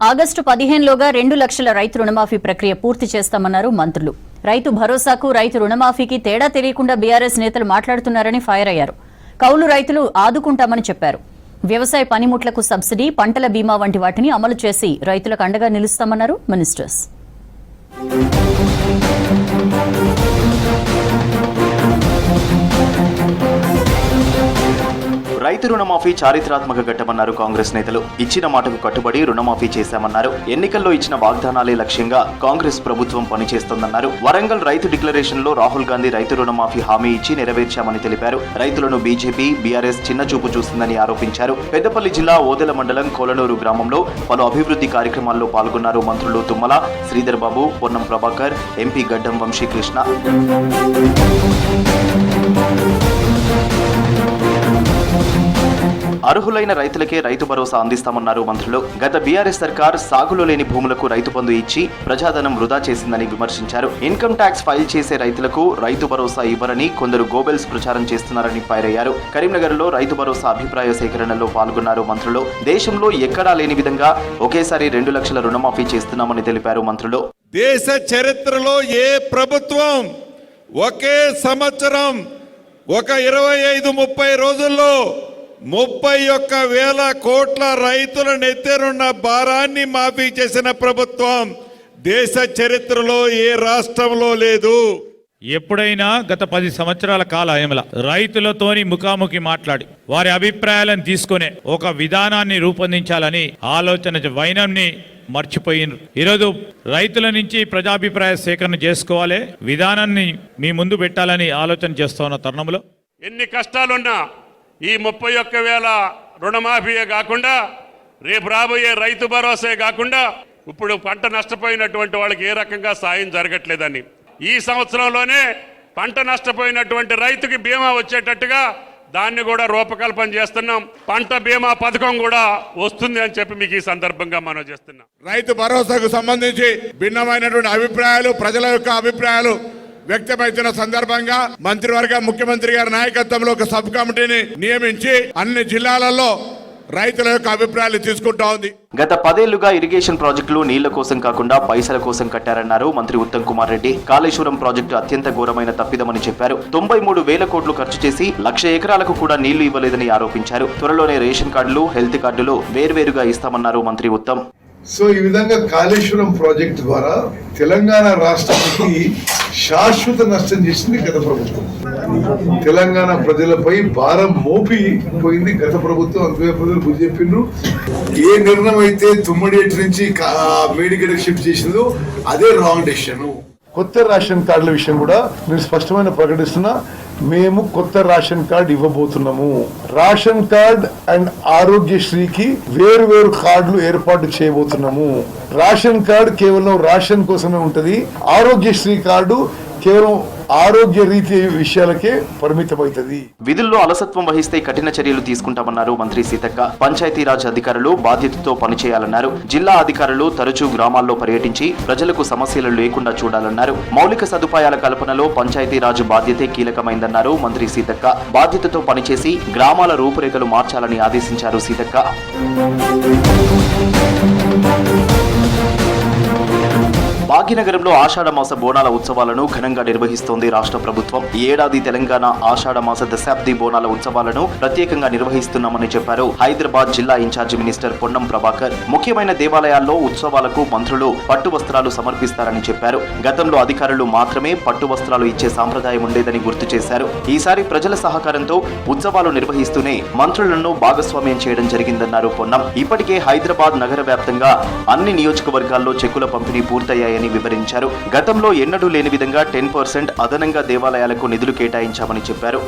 August 15లోగా 2 లక్షల రైతు రుణమాఫీ ప్రక్రియ పూర్తి చేస్తామన్నారు మంత్రులు. రైతు భరోసాకు రైతు రుణమాఫీకి తేడా తెలియకుండా బీఆర్ఎస్ నేతలు మాట్లాడుతున్నారని ఫైర్ అయ్యారు. కౌలు రైతులు ఆదుకుంటామని చెప్పారు. వ్యవసాయ పనిముట్లకు సబ్సిడీ, పంటల బీమా వంటి వాటిని అమలు చేసి రైతులకు అండగా నిలుస్తామన్నారు మినిస్టర్స్. రైతు రుణమాఫీ చారిత్రాత్మక ఘట్టమన్నారు కాంగ్రెస్ నేతలు. ఇచ్చిన మాటకు కట్టుబడి రుణమాఫీ చేశామన్నారు. ఎన్నికల్లో ఇచ్చిన వాగ్దానాలే లక్ష్యంగా కాంగ్రెస్ ప్రభుత్వం పనిచేస్తోందన్నారు. వరంగల్ రైతు డిక్లరేషన్ లో రాహుల్ గాంధీ రైతు రుణమాఫీ హామీ ఇచ్చి నెరవేర్చామని తెలిపారు. రైతులను బీజేపీ, బీఆర్ఎస్ చిన్నచూపు చూస్తుందని ఆరోపించారు. పెద్దపల్లి జిల్లా ఓదెల మండలం కోలనూరు గ్రామంలో పలు అభివృద్ధి కార్యక్రమాల్లో పాల్గొన్నారు మంత్రులు తుమ్మల, శ్రీధర్ బాబు, పొన్నం ప్రభాకర్, ఎంపీ గడ్డం వంశీకృష్ణ. అర్హులైన రైతులకే రైతు భరోసా అందిస్తామన్నారు మంత్రులు. గత బీఆర్ఎస్ సర్కార్ సాగులో లేని భూములకు రైతు బంధు ఇచ్చి ప్రజాధనం వృధా చేసిందని విమర్శించారు. ఇన్కమ్ ట్యాక్స్ ఫైల్ చేసే రైతులకు రైతు భరోసా ఇవ్వరని కొందరు గోబెల్స్ ప్రచారం చేస్తున్నారని ఫైర్ అయ్యారు. కరీంనగర్ లో రైతు భరోసా అభిప్రాయ సేకరణలో పాల్గొన్నారు మంత్రులు. దేశంలో ఎక్కడా లేని విధంగా ఒకేసారి 2 లక్షల రుణమాఫీ చేస్తున్నామని తెలిపారు మంత్రులు. దేశ చరిత్రలో ఏ ప్రభుత్వం ఒకే సంవత్సరం ఒక 25-30 రోజుల్లో 31,000 కోట్ల రైతుల నెత్తేరున్న భారాన్ని మాఫీ చేసిన ప్రభుత్వం దేశ చరిత్రలో ఏ రాష్ట్రంలో లేదు. ఎప్పుడైనా గత 10 సంవత్సరాల కాలంలో రైతులతోని ముఖాముఖి మాట్లాడి వారి అభిప్రాయాలను తీసుకునే ఒక విధానాన్ని రూపొందించాలని ఆలోచన వైనంని మర్చిపోయినారు. ఈరోజు రైతుల నుంచి ప్రజాభిప్రాయ సేకరణ చేసుకోవాలి, విధానాన్ని మీ ముందు పెట్టాలని ఆలోచన చేస్తున్న తరుణంలో ఎన్ని కష్టాలున్నా ఈ 31,000 రుణమాఫీయే కాకుండా రేపు రాబోయే రైతు భరోసా కాకుండా ఇప్పుడు పంట నష్టపోయినటువంటి వాళ్ళకి ఏ రకంగా సాయం జరగట్లేదని ఈ సంవత్సరంలోనే పంట నష్టపోయినటువంటి రైతుకి బీమా వచ్చేటట్టుగా దాన్ని కూడా రూపకల్పన చేస్తున్నాం. పంట బీమా పథకం కూడా వస్తుంది అని చెప్పి మీకు ఈ సందర్భంగా మనం చేస్తున్నాం. రైతు భరోసాకు సంబంధించి భిన్నమైనటువంటి అభిప్రాయాలు, ప్రజల యొక్క అభిప్రాయాలు వ్యక్తమవుతున్న సందర్భంగా మంత్రివర్గ ముఖ్యమంత్రి గారి నాయకత్వంలో ఒక సబ్ కమిటీని నియమించి అన్ని జిల్లాలలో రైతుల యొక్క అభిప్రాయాలు తీసుకుంటా ఉంది. గత 10 ఏళ్లుగా ఇరిగేషన్ ప్రాజెక్టులు నీళ్ల కోసం కాకుండా పైసల కోసం కట్టారన్నారు మంత్రి ఉత్తమ్ కుమార్ రెడ్డి. కాళేశ్వరం ప్రాజెక్టు అత్యంత ఘోరమైన తప్పిదమని చెప్పారు. 93,000 కోట్లు ఖర్చు చేసి 1,00,000 ఎకరాలకు కూడా నీళ్లు ఇవ్వలేదని ఆరోపించారు. త్వరలోనే రేషన్ కార్డులు, హెల్త్ కార్డులు వేర్వేరుగా ఇస్తామన్నారు మంత్రి ఉత్తమ్. సో ఈ విధంగా కాళేశ్వరం ప్రాజెక్టు ద్వారా తెలంగాణ రాష్ట్రానికి శాశ్వత నష్టం చేసింది గత ప్రభుత్వం. తెలంగాణ ప్రజలపై భారం మోపి పోయింది గత ప్రభుత్వం. అందుకే ప్రజలు బుద్ధి చెప్పిండ్రు. ఏ నిర్ణయం అయితే తుమ్మడేటి నుంచి మేడిగడ్డకి షిఫ్ట్ చేసిందో అదే రాంగ్ డెసిషన్. కొత్త రేషన్ కార్డుల విషయం కూడా నేను స్పష్టమైన ప్రకటిస్తున్నా, మేము కొత్త రేషన్ కార్డు ఇవ్వబోతున్నాము. రేషన్ కార్డ్ అండ్ ఆరోగ్యశ్రీకి వేరు కార్డులు ఏర్పాటు చేయబోతున్నాము. రేషన్ కార్డు కేవలం రేషన్ కోసమే ఉంటది. ఆరోగ్యశ్రీ కార్డు కేవలం ఆరోగ్య రీతి విషయాలకే పరిమితమవుతుంది. విధుల్లో అలసత్వం వహిస్తే కఠిన చర్యలు తీసుకుంటామన్నారు మంత్రి సీతక్క. పంచాయతీరాజ్ అధికారులు బాధ్యతతో పనిచేయాలన్నారు. జిల్లా అధికారులు తరచూ గ్రామాల్లో పర్యటించి ప్రజలకు సమస్యలు లేకుండా చూడాలన్నారు. మౌలిక సదుపాయాల కల్పనలో పంచాయతీరాజ్ బాధ్యతే కీలకమైందన్నారు మంత్రి సీతక్క. బాధ్యతతో పనిచేసి గ్రామాల రూపురేఖలు మార్చాలని ఆదేశించారు సీతక్క. భాగ్యనగరంలో ఆషాఢమాస బోనాల ఉత్సవాలను ఘనంగా నిర్వహిస్తోంది రాష్ట్ర ప్రభుత్వం. ఈ ఏడాది తెలంగాణ ఆషాఢమాస దశాబ్ది బోనాల ఉత్సవాలను ప్రత్యేకంగా నిర్వహిస్తున్నామని చెప్పారు హైదరాబాద్ జిల్లా ఇన్ఛార్జి మినిస్టర్ పొన్నం ప్రభాకర్. ముఖ్యమైన దేవాలయాల్లో ఉత్సవాలకు మంత్రులు పట్టు వస్త్రాలు సమర్పిస్తారని చెప్పారు. గతంలో అధికారులు మాత్రమే పట్టు వస్త్రాలు ఇచ్చే సాంప్రదాయం ఉండేదని గుర్తు చేశారు. ఈసారి ప్రజల సహకారంతో ఉత్సవాలు నిర్వహిస్తూనే మంత్రులను భాగస్వామ్యం చేయడం జరిగిందన్నారు పొన్నం. ఇప్పటికే హైదరాబాద్ నగర వ్యాప్తంగా అన్ని నియోజకవర్గాల్లో చెక్కుల పంపిణీ పూర్తయ్యాయని వివరించారు. గతంలో ఎన్నడూ లేని విధంగా 10% అదనంగా దేవాలయాలకు నిధులు కేటాయించామని చెప్పారు.